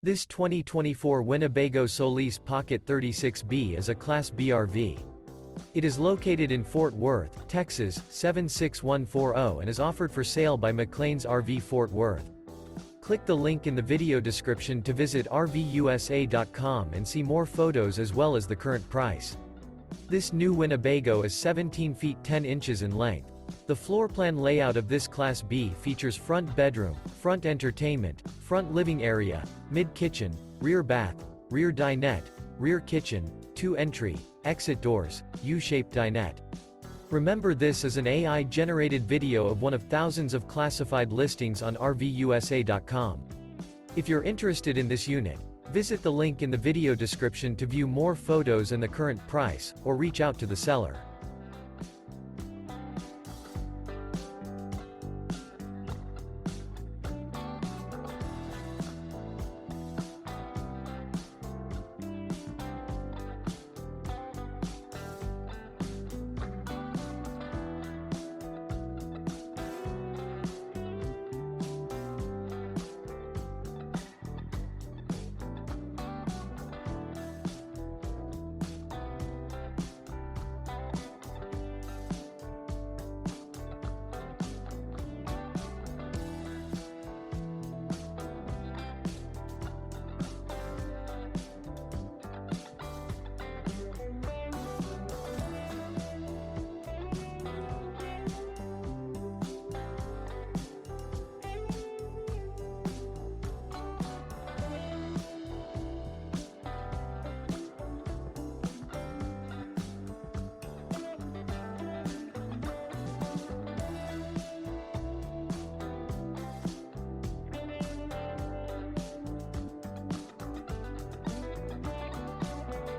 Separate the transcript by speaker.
Speaker 1: This 2024 Winnebago Solis Pocket 36B is a Class B RV. It is located in Fort Worth, Texas, 76140 and is offered for sale by McClain's RV Fort Worth. Click the link in the video description to visit RVUSA.com and see more photos as well as the current price. This new Winnebago is 17 feet 10 inches in length. The floor plan layout of this Class B features front bedroom, front entertainment, front living area, mid-kitchen, rear bath, rear dinette, rear kitchen, 2 entry, exit doors, U-shaped dinette. Remember, this is an AI-generated video of one of thousands of classified listings on RVUSA.com. If you're interested in this unit, visit the link in the video description to view more photos and the current price, or reach out to the seller.